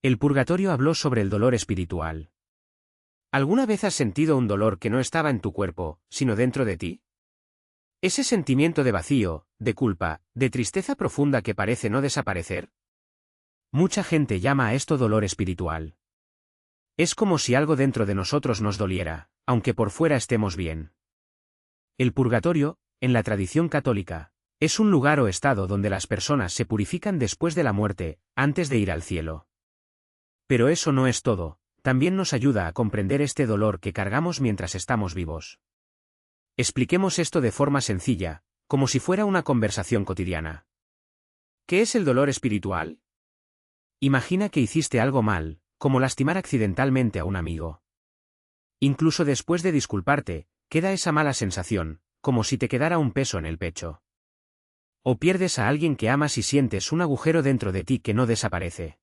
El purgatorio habló sobre el dolor espiritual. ¿Alguna vez has sentido un dolor que no estaba en tu cuerpo, sino dentro de ti? Ese sentimiento de vacío, de culpa, de tristeza profunda que parece no desaparecer. Mucha gente llama a esto dolor espiritual. Es como si algo dentro de nosotros nos doliera, aunque por fuera estemos bien. El purgatorio, en la tradición católica, es un lugar o estado donde las personas se purifican después de la muerte, antes de ir al cielo. Pero eso no es todo, también nos ayuda a comprender este dolor que cargamos mientras estamos vivos. Expliquemos esto de forma sencilla, como si fuera una conversación cotidiana. ¿Qué es el dolor espiritual? Imagina que hiciste algo mal, como lastimar accidentalmente a un amigo. Incluso después de disculparte, queda esa mala sensación, como si te quedara un peso en el pecho. O pierdes a alguien que amas y sientes un agujero dentro de ti que no desaparece.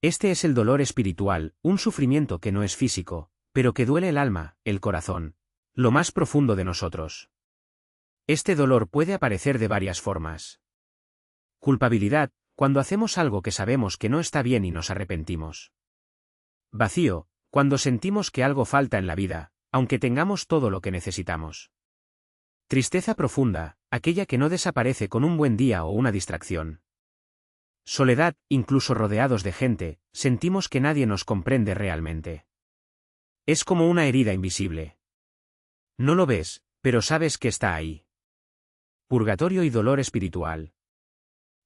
Este es el dolor espiritual, un sufrimiento que no es físico, pero que duele el alma, el corazón, lo más profundo de nosotros. Este dolor puede aparecer de varias formas. Culpabilidad, cuando hacemos algo que sabemos que no está bien y nos arrepentimos. Vacío, cuando sentimos que algo falta en la vida, aunque tengamos todo lo que necesitamos. Tristeza profunda, aquella que no desaparece con un buen día o una distracción. Soledad, incluso rodeados de gente, sentimos que nadie nos comprende realmente. Es como una herida invisible. No lo ves, pero sabes que está ahí. Purgatorio y dolor espiritual.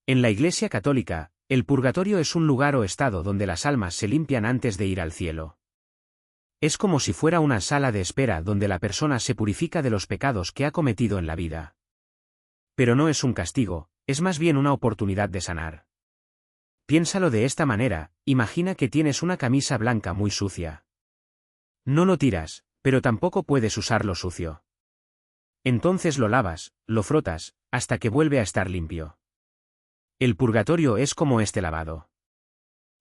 En la Iglesia Católica, el purgatorio es un lugar o estado donde las almas se limpian antes de ir al cielo. Es como si fuera una sala de espera donde la persona se purifica de los pecados que ha cometido en la vida. Pero no es un castigo, es más bien una oportunidad de sanar. Piénsalo de esta manera, imagina que tienes una camisa blanca muy sucia. No lo tiras, pero tampoco puedes usarlo sucio. Entonces lo lavas, lo frotas, hasta que vuelve a estar limpio. El purgatorio es como este lavado.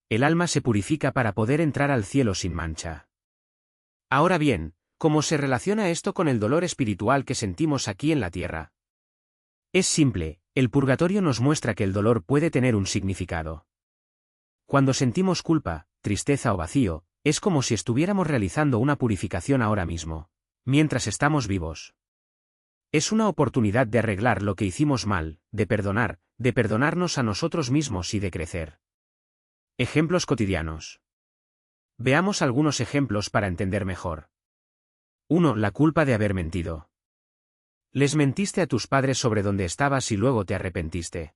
El alma se purifica para poder entrar al cielo sin mancha. Ahora bien, ¿cómo se relaciona esto con el dolor espiritual que sentimos aquí en la tierra? Es simple, el purgatorio nos muestra que el dolor puede tener un significado. Cuando sentimos culpa, tristeza o vacío, es como si estuviéramos realizando una purificación ahora mismo, mientras estamos vivos. Es una oportunidad de arreglar lo que hicimos mal, de perdonarnos a nosotros mismos y de crecer. Ejemplos cotidianos. Veamos algunos ejemplos para entender mejor. 1. La culpa de haber mentido. Les mentiste a tus padres sobre dónde estabas y luego te arrepentiste.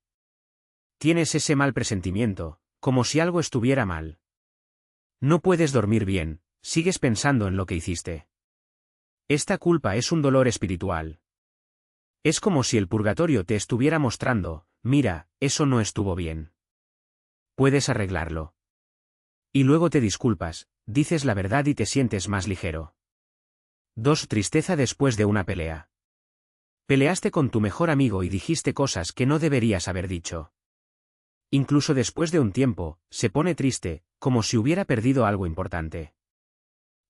Tienes ese mal presentimiento, como si algo estuviera mal. No puedes dormir bien, sigues pensando en lo que hiciste. Esta culpa es un dolor espiritual. Es como si el purgatorio te estuviera mostrando, mira, eso no estuvo bien. Puedes arreglarlo. Y luego te disculpas, dices la verdad y te sientes más ligero. 2. Tristeza después de una pelea. Peleaste con tu mejor amigo y dijiste cosas que no deberías haber dicho. Incluso después de un tiempo, se pone triste, como si hubiera perdido algo importante.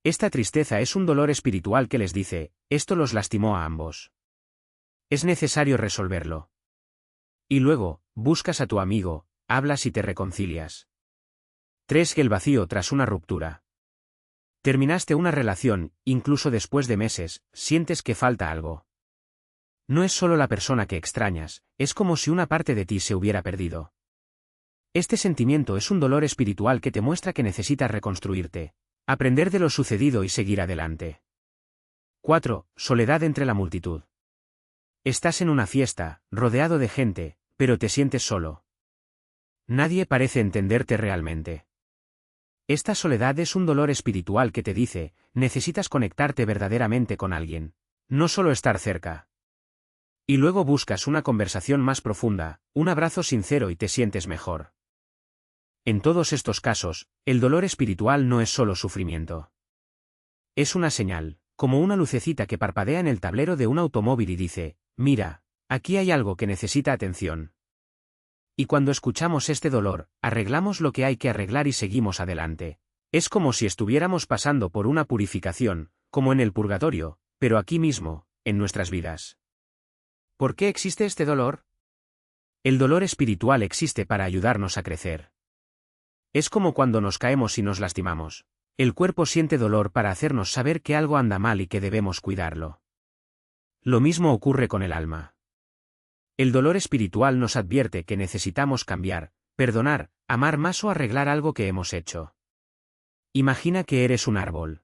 Esta tristeza es un dolor espiritual que les dice, esto los lastimó a ambos. Es necesario resolverlo. Y luego, buscas a tu amigo, hablas y te reconcilias. 3. El vacío tras una ruptura. Terminaste una relación, incluso después de meses, sientes que falta algo. No es solo la persona que extrañas, es como si una parte de ti se hubiera perdido. Este sentimiento es un dolor espiritual que te muestra que necesitas reconstruirte, aprender de lo sucedido y seguir adelante. 4. Soledad entre la multitud. Estás en una fiesta, rodeado de gente, pero te sientes solo. Nadie parece entenderte realmente. Esta soledad es un dolor espiritual que te dice, necesitas conectarte verdaderamente con alguien, no solo estar cerca. Y luego buscas una conversación más profunda, un abrazo sincero y te sientes mejor. En todos estos casos, el dolor espiritual no es solo sufrimiento. Es una señal, como una lucecita que parpadea en el tablero de un automóvil y dice, mira, aquí hay algo que necesita atención. Y cuando escuchamos este dolor, arreglamos lo que hay que arreglar y seguimos adelante. Es como si estuviéramos pasando por una purificación, como en el purgatorio, pero aquí mismo, en nuestras vidas. ¿Por qué existe este dolor? El dolor espiritual existe para ayudarnos a crecer. Es como cuando nos caemos y nos lastimamos. El cuerpo siente dolor para hacernos saber que algo anda mal y que debemos cuidarlo. Lo mismo ocurre con el alma. El dolor espiritual nos advierte que necesitamos cambiar, perdonar, amar más o arreglar algo que hemos hecho. Imagina que eres un árbol.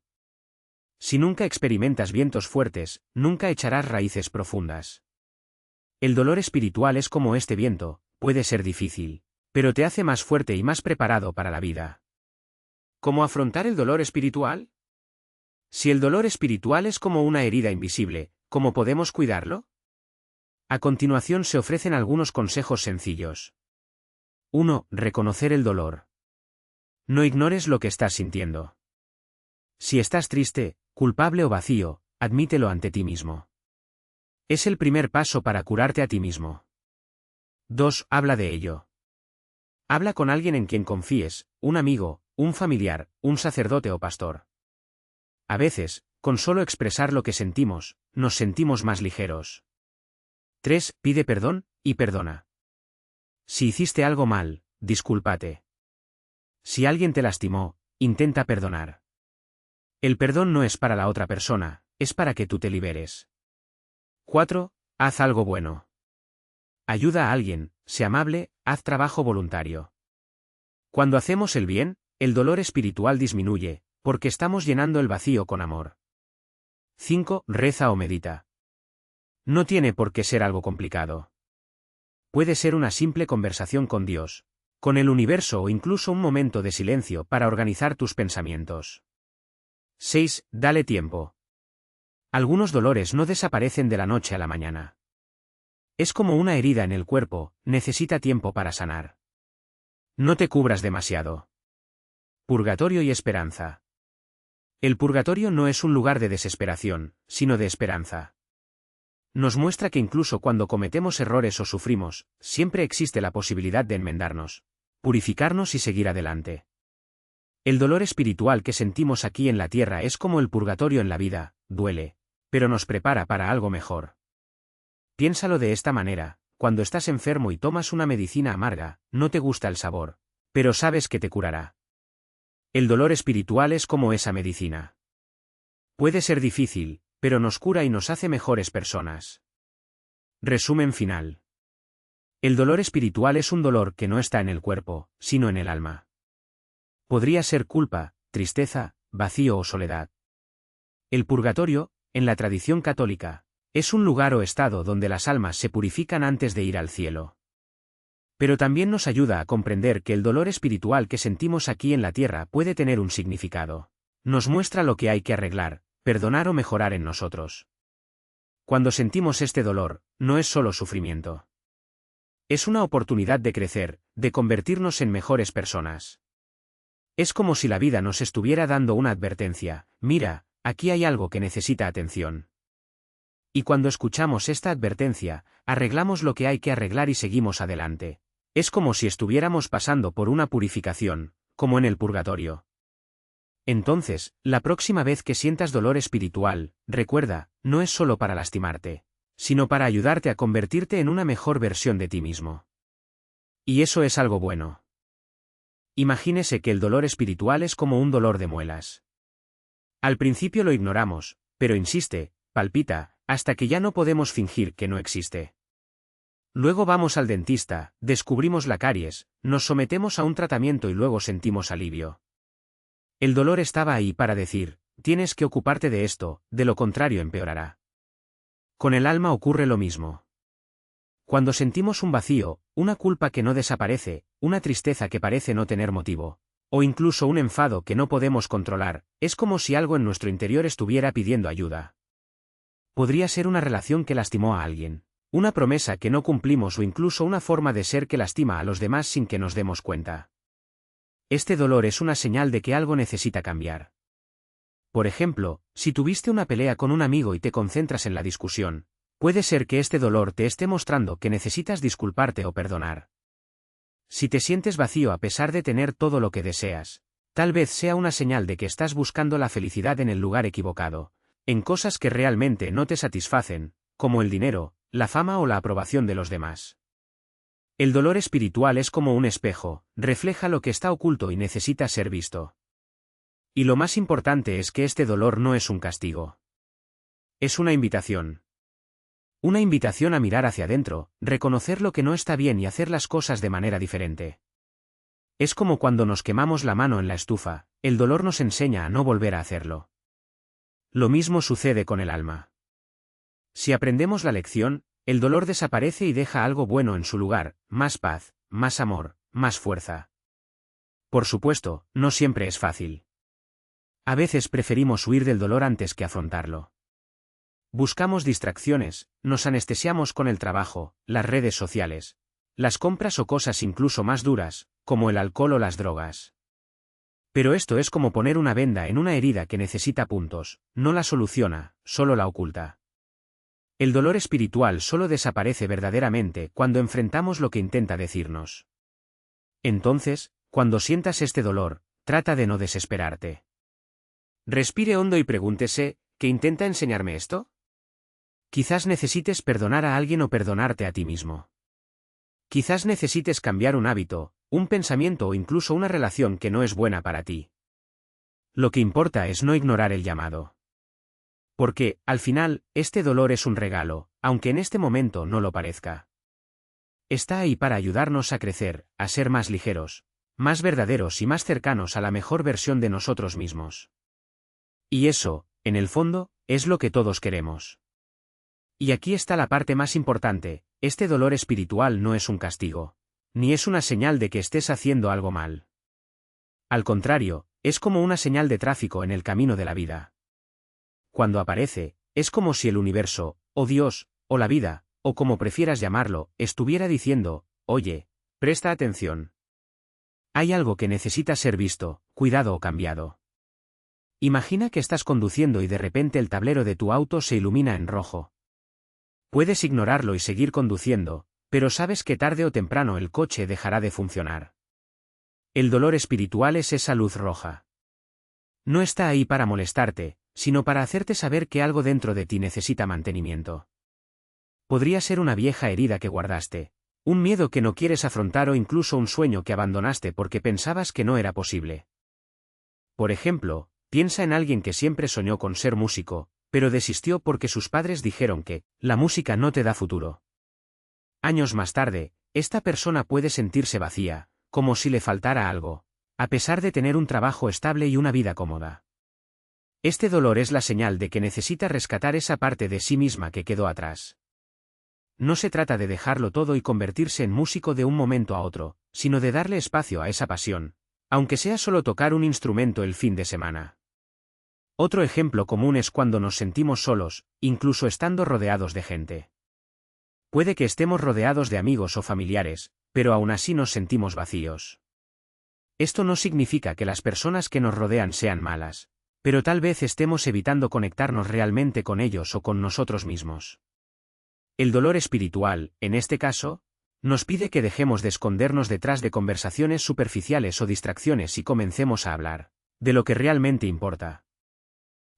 Si nunca experimentas vientos fuertes, nunca echarás raíces profundas. El dolor espiritual es como este viento, puede ser difícil, pero te hace más fuerte y más preparado para la vida. ¿Cómo afrontar el dolor espiritual? Si el dolor espiritual es como una herida invisible, ¿cómo podemos cuidarlo? A continuación se ofrecen algunos consejos sencillos. 1. Reconocer el dolor. No ignores lo que estás sintiendo. Si estás triste, culpable o vacío, admítelo ante ti mismo. Es el primer paso para curarte a ti mismo. 2. Habla de ello. Habla con alguien en quien confíes, un amigo, un familiar, un sacerdote o pastor. A veces, con solo expresar lo que sentimos, nos sentimos más ligeros. 3. Pide perdón, y perdona. Si hiciste algo mal, discúlpate. Si alguien te lastimó, intenta perdonar. El perdón no es para la otra persona, es para que tú te liberes. 4. Haz algo bueno. Ayuda a alguien, sé amable, haz trabajo voluntario. Cuando hacemos el bien, el dolor espiritual disminuye, porque estamos llenando el vacío con amor. 5. Reza o medita. No tiene por qué ser algo complicado. Puede ser una simple conversación con Dios, con el universo o incluso un momento de silencio para organizar tus pensamientos. 6. Dale tiempo. Algunos dolores no desaparecen de la noche a la mañana. Es como una herida en el cuerpo, necesita tiempo para sanar. No te cubras demasiado. Purgatorio y esperanza. El purgatorio no es un lugar de desesperación, sino de esperanza. Nos muestra que incluso cuando cometemos errores o sufrimos, siempre existe la posibilidad de enmendarnos, purificarnos y seguir adelante. El dolor espiritual que sentimos aquí en la tierra es como el purgatorio en la vida, duele, pero nos prepara para algo mejor. Piénsalo de esta manera: cuando estás enfermo y tomas una medicina amarga, no te gusta el sabor, pero sabes que te curará. El dolor espiritual es como esa medicina. Puede ser difícil, pero nos cura y nos hace mejores personas. Resumen final. El dolor espiritual es un dolor que no está en el cuerpo, sino en el alma. Podría ser culpa, tristeza, vacío o soledad. El purgatorio, en la tradición católica, es un lugar o estado donde las almas se purifican antes de ir al cielo. Pero también nos ayuda a comprender que el dolor espiritual que sentimos aquí en la tierra puede tener un significado. Nos muestra lo que hay que arreglar, perdonar o mejorar en nosotros. Cuando sentimos este dolor, no es solo sufrimiento. Es una oportunidad de crecer, de convertirnos en mejores personas. Es como si la vida nos estuviera dando una advertencia: mira, aquí hay algo que necesita atención. Y cuando escuchamos esta advertencia, arreglamos lo que hay que arreglar y seguimos adelante. Es como si estuviéramos pasando por una purificación, como en el purgatorio. Entonces, la próxima vez que sientas dolor espiritual, recuerda, no es solo para lastimarte, sino para ayudarte a convertirte en una mejor versión de ti mismo. Y eso es algo bueno. Imagínese que el dolor espiritual es como un dolor de muelas. Al principio lo ignoramos, pero insiste, palpita, hasta que ya no podemos fingir que no existe. Luego vamos al dentista, descubrimos la caries, nos sometemos a un tratamiento y luego sentimos alivio. El dolor estaba ahí para decir: tienes que ocuparte de esto, de lo contrario empeorará. Con el alma ocurre lo mismo. Cuando sentimos un vacío, una culpa que no desaparece, una tristeza que parece no tener motivo, o incluso un enfado que no podemos controlar, es como si algo en nuestro interior estuviera pidiendo ayuda. Podría ser una relación que lastimó a alguien, una promesa que no cumplimos o incluso una forma de ser que lastima a los demás sin que nos demos cuenta. Este dolor es una señal de que algo necesita cambiar. Por ejemplo, si tuviste una pelea con un amigo y te concentras en la discusión, puede ser que este dolor te esté mostrando que necesitas disculparte o perdonar. Si te sientes vacío a pesar de tener todo lo que deseas, tal vez sea una señal de que estás buscando la felicidad en el lugar equivocado, en cosas que realmente no te satisfacen, como el dinero, la fama o la aprobación de los demás. El dolor espiritual es como un espejo, refleja lo que está oculto y necesita ser visto. Y lo más importante es que este dolor no es un castigo. Es una invitación. Una invitación a mirar hacia adentro, reconocer lo que no está bien y hacer las cosas de manera diferente. Es como cuando nos quemamos la mano en la estufa, el dolor nos enseña a no volver a hacerlo. Lo mismo sucede con el alma. Si aprendemos la lección, el dolor desaparece y deja algo bueno en su lugar, más paz, más amor, más fuerza. Por supuesto, no siempre es fácil. A veces preferimos huir del dolor antes que afrontarlo. Buscamos distracciones, nos anestesiamos con el trabajo, las redes sociales, las compras o cosas incluso más duras, como el alcohol o las drogas. Pero esto es como poner una venda en una herida que necesita puntos, no la soluciona, solo la oculta. El dolor espiritual solo desaparece verdaderamente cuando enfrentamos lo que intenta decirnos. Entonces, cuando sientas este dolor, trata de no desesperarte. Respire hondo y pregúntese, ¿qué intenta enseñarme esto? Quizás necesites perdonar a alguien o perdonarte a ti mismo. Quizás necesites cambiar un hábito, un pensamiento o incluso una relación que no es buena para ti. Lo que importa es no ignorar el llamado. Porque, al final, este dolor es un regalo, aunque en este momento no lo parezca. Está ahí para ayudarnos a crecer, a ser más ligeros, más verdaderos y más cercanos a la mejor versión de nosotros mismos. Y eso, en el fondo, es lo que todos queremos. Y aquí está la parte más importante, este dolor espiritual no es un castigo, ni es una señal de que estés haciendo algo mal. Al contrario, es como una señal de tráfico en el camino de la vida. Cuando aparece, es como si el universo, o Dios, o la vida, o como prefieras llamarlo, estuviera diciendo, oye, presta atención. Hay algo que necesita ser visto, cuidado o cambiado. Imagina que estás conduciendo y de repente el tablero de tu auto se ilumina en rojo. Puedes ignorarlo y seguir conduciendo, pero sabes que tarde o temprano el coche dejará de funcionar. El dolor espiritual es esa luz roja. No está ahí para molestarte, sino para hacerte saber que algo dentro de ti necesita mantenimiento. Podría ser una vieja herida que guardaste, un miedo que no quieres afrontar o incluso un sueño que abandonaste porque pensabas que no era posible. Por ejemplo, piensa en alguien que siempre soñó con ser músico, pero desistió porque sus padres dijeron que la música no te da futuro. Años más tarde, esta persona puede sentirse vacía, como si le faltara algo, a pesar de tener un trabajo estable y una vida cómoda. Este dolor es la señal de que necesita rescatar esa parte de sí misma que quedó atrás. No se trata de dejarlo todo y convertirse en músico de un momento a otro, sino de darle espacio a esa pasión, aunque sea solo tocar un instrumento el fin de semana. Otro ejemplo común es cuando nos sentimos solos, incluso estando rodeados de gente. Puede que estemos rodeados de amigos o familiares, pero aún así nos sentimos vacíos. Esto no significa que las personas que nos rodean sean malas, pero tal vez estemos evitando conectarnos realmente con ellos o con nosotros mismos. El dolor espiritual, en este caso, nos pide que dejemos de escondernos detrás de conversaciones superficiales o distracciones y comencemos a hablar de lo que realmente importa.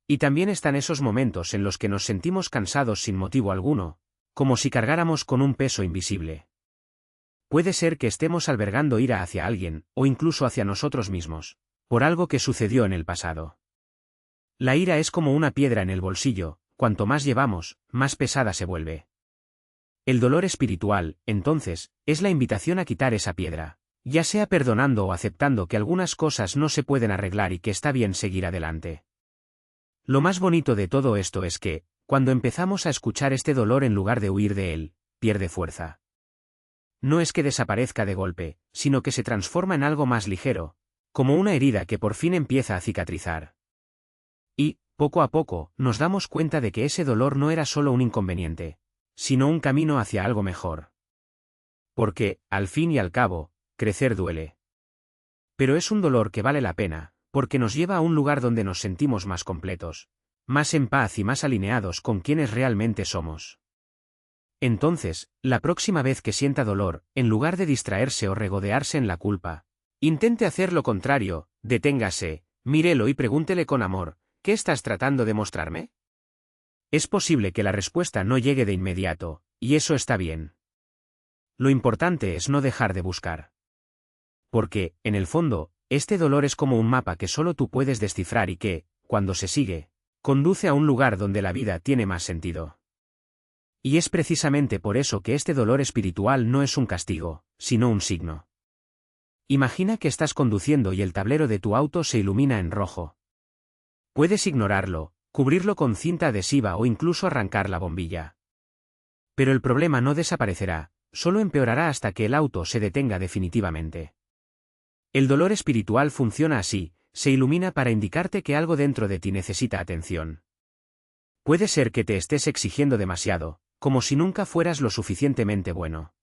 Y también están esos momentos en los que nos sentimos cansados sin motivo alguno, como si cargáramos con un peso invisible. Puede ser que estemos albergando ira hacia alguien, o incluso hacia nosotros mismos, por algo que sucedió en el pasado. La ira es como una piedra en el bolsillo, cuanto más llevamos, más pesada se vuelve. El dolor espiritual, entonces, es la invitación a quitar esa piedra, ya sea perdonando o aceptando que algunas cosas no se pueden arreglar y que está bien seguir adelante. Lo más bonito de todo esto es que, cuando empezamos a escuchar este dolor en lugar de huir de él, pierde fuerza. No es que desaparezca de golpe, sino que se transforma en algo más ligero, como una herida que por fin empieza a cicatrizar. Y, poco a poco, nos damos cuenta de que ese dolor no era solo un inconveniente, sino un camino hacia algo mejor. Porque, al fin y al cabo, crecer duele. Pero es un dolor que vale la pena, porque nos lleva a un lugar donde nos sentimos más completos, más en paz y más alineados con quienes realmente somos. Entonces, la próxima vez que sienta dolor, en lugar de distraerse o regodearse en la culpa, intente hacer lo contrario, deténgase, mírelo y pregúntele con amor, ¿qué estás tratando de mostrarme? Es posible que la respuesta no llegue de inmediato, y eso está bien. Lo importante es no dejar de buscar. Porque, en el fondo, este dolor es como un mapa que solo tú puedes descifrar y que, cuando se sigue, conduce a un lugar donde la vida tiene más sentido. Y es precisamente por eso que este dolor espiritual no es un castigo, sino un signo. Imagina que estás conduciendo y el tablero de tu auto se ilumina en rojo. Puedes ignorarlo, cubrirlo con cinta adhesiva o incluso arrancar la bombilla. Pero el problema no desaparecerá, solo empeorará hasta que el auto se detenga definitivamente. El dolor espiritual funciona así, se ilumina para indicarte que algo dentro de ti necesita atención. Puede ser que te estés exigiendo demasiado, como si nunca fueras lo suficientemente bueno.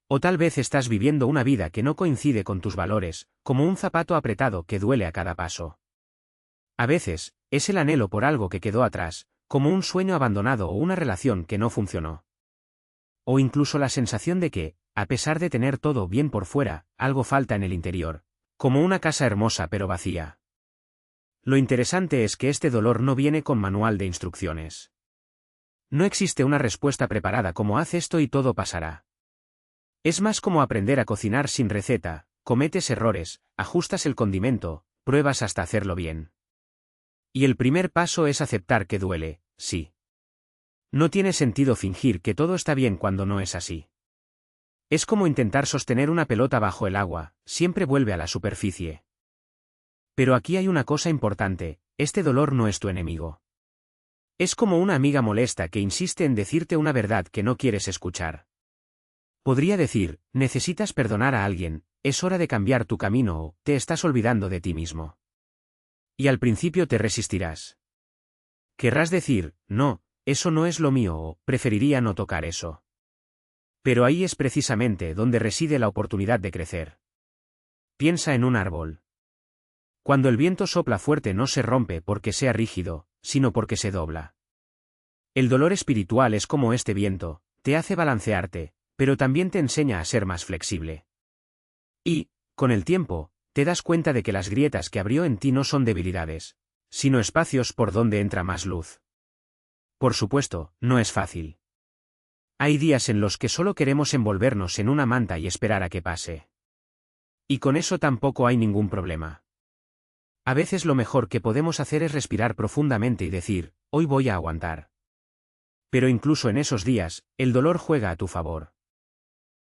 O tal vez estás viviendo una vida que no coincide con tus valores, como un zapato apretado que duele a cada paso. A veces, es el anhelo por algo que quedó atrás, como un sueño abandonado o una relación que no funcionó. O incluso la sensación de que, a pesar de tener todo bien por fuera, algo falta en el interior, como una casa hermosa pero vacía. Lo interesante es que este dolor no viene con manual de instrucciones. No existe una respuesta preparada como haz esto y todo pasará. Es más como aprender a cocinar sin receta, cometes errores, ajustas el condimento, pruebas hasta hacerlo bien. Y el primer paso es aceptar que duele, sí. No tiene sentido fingir que todo está bien cuando no es así. Es como intentar sostener una pelota bajo el agua, siempre vuelve a la superficie. Pero aquí hay una cosa importante, este dolor no es tu enemigo. Es como una amiga molesta que insiste en decirte una verdad que no quieres escuchar. Podría decir, necesitas perdonar a alguien, es hora de cambiar tu camino o te estás olvidando de ti mismo. Y al principio te resistirás. Querrás decir, no, eso no es lo mío o preferiría no tocar eso. Pero ahí es precisamente donde reside la oportunidad de crecer. Piensa en un árbol. Cuando el viento sopla fuerte no se rompe porque sea rígido, sino porque se dobla. El dolor espiritual es como este viento, te hace balancearte, pero también te enseña a ser más flexible. Y, con el tiempo, te das cuenta de que las grietas que abrió en ti no son debilidades, sino espacios por donde entra más luz. Por supuesto, no es fácil. Hay días en los que solo queremos envolvernos en una manta y esperar a que pase. Y con eso tampoco hay ningún problema. A veces lo mejor que podemos hacer es respirar profundamente y decir, hoy voy a aguantar. Pero incluso en esos días, el dolor juega a tu favor.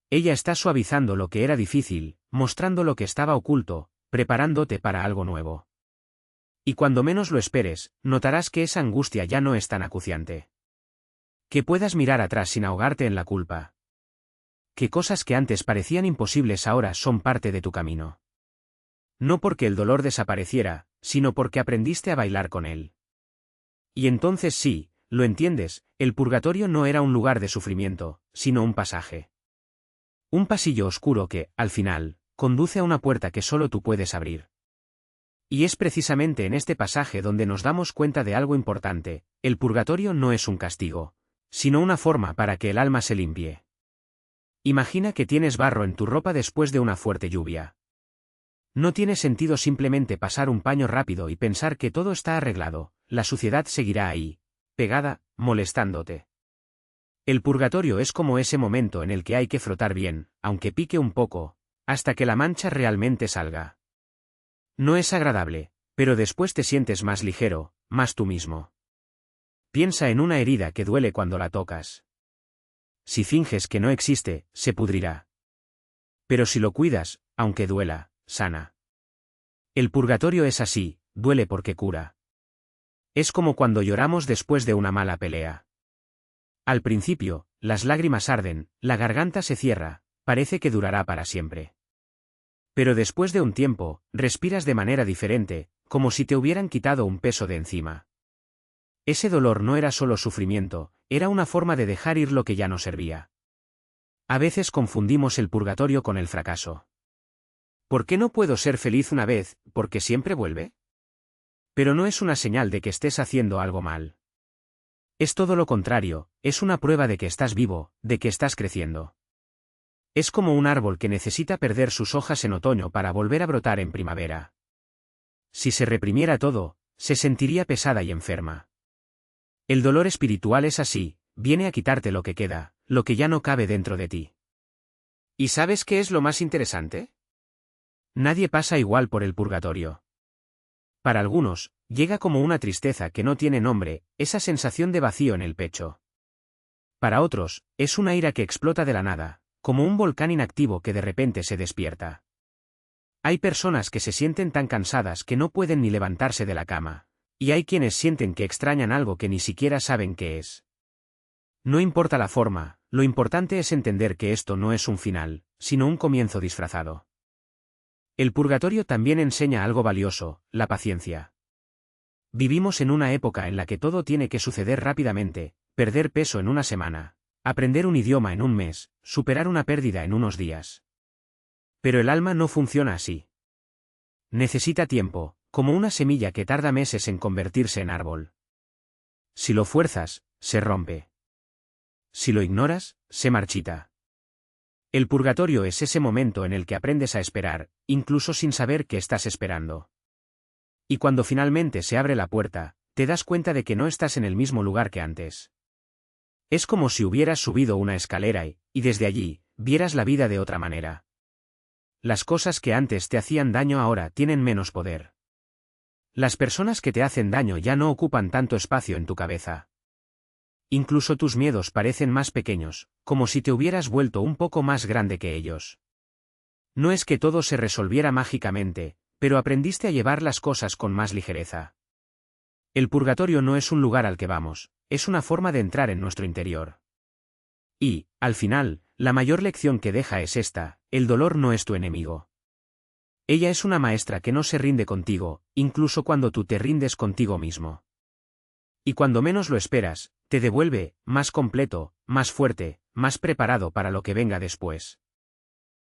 Ella está suavizando lo que era difícil, mostrando lo que estaba oculto, preparándote para algo nuevo. Y cuando menos lo esperes, notarás que esa angustia ya no es tan acuciante. Que puedas mirar atrás sin ahogarte en la culpa. Que cosas que antes parecían imposibles ahora son parte de tu camino. No porque el dolor desapareciera, sino porque aprendiste a bailar con él. Y entonces sí, lo entiendes, el purgatorio no era un lugar de sufrimiento, sino un pasaje. Un pasillo oscuro que, al final, conduce a una puerta que solo tú puedes abrir. Y es precisamente en este pasaje donde nos damos cuenta de algo importante, el purgatorio no es un castigo, sino una forma para que el alma se limpie. Imagina que tienes barro en tu ropa después de una fuerte lluvia. No tiene sentido simplemente pasar un paño rápido y pensar que todo está arreglado, la suciedad seguirá ahí, pegada, molestándote. El purgatorio es como ese momento en el que hay que frotar bien, aunque pique un poco, hasta que la mancha realmente salga. No es agradable, pero después te sientes más ligero, más tú mismo. Piensa en una herida que duele cuando la tocas. Si finges que no existe, se pudrirá. Pero si lo cuidas, aunque duela, sana. El purgatorio es así, duele porque cura. Es como cuando lloramos después de una mala pelea. Al principio, las lágrimas arden, la garganta se cierra, parece que durará para siempre. Pero después de un tiempo, respiras de manera diferente, como si te hubieran quitado un peso de encima. Ese dolor no era solo sufrimiento, era una forma de dejar ir lo que ya no servía. A veces confundimos el purgatorio con el fracaso. ¿Por qué no puedo ser feliz una vez, porque siempre vuelve? Pero no es una señal de que estés haciendo algo mal. Es todo lo contrario, es una prueba de que estás vivo, de que estás creciendo. Es como un árbol que necesita perder sus hojas en otoño para volver a brotar en primavera. Si se reprimiera todo, se sentiría pesada y enferma. El dolor espiritual es así, viene a quitarte lo que queda, lo que ya no cabe dentro de ti. ¿Y sabes qué es lo más interesante? Nadie pasa igual por el purgatorio. Para algunos, llega como una tristeza que no tiene nombre, esa sensación de vacío en el pecho. Para otros, es una ira que explota de la nada, como un volcán inactivo que de repente se despierta. Hay personas que se sienten tan cansadas que no pueden ni levantarse de la cama, y hay quienes sienten que extrañan algo que ni siquiera saben qué es. No importa la forma, lo importante es entender que esto no es un final, sino un comienzo disfrazado. El purgatorio también enseña algo valioso, la paciencia. Vivimos en una época en la que todo tiene que suceder rápidamente, perder peso en una semana, aprender un idioma en un mes, superar una pérdida en unos días. Pero el alma no funciona así. Necesita tiempo, como una semilla que tarda meses en convertirse en árbol. Si lo fuerzas, se rompe. Si lo ignoras, se marchita. El purgatorio es ese momento en el que aprendes a esperar, incluso sin saber qué estás esperando. Y cuando finalmente se abre la puerta, te das cuenta de que no estás en el mismo lugar que antes. Es como si hubieras subido una escalera y desde allí, vieras la vida de otra manera. Las cosas que antes te hacían daño ahora tienen menos poder. Las personas que te hacen daño ya no ocupan tanto espacio en tu cabeza. Incluso tus miedos parecen más pequeños, como si te hubieras vuelto un poco más grande que ellos. No es que todo se resolviera mágicamente, pero aprendiste a llevar las cosas con más ligereza. El purgatorio no es un lugar al que vamos, es una forma de entrar en nuestro interior. Y, al final, la mayor lección que deja es esta: el dolor no es tu enemigo. Ella es una maestra que no se rinde contigo, incluso cuando tú te rindes contigo mismo. Y cuando menos lo esperas, te devuelve, más completo, más fuerte, más preparado para lo que venga después.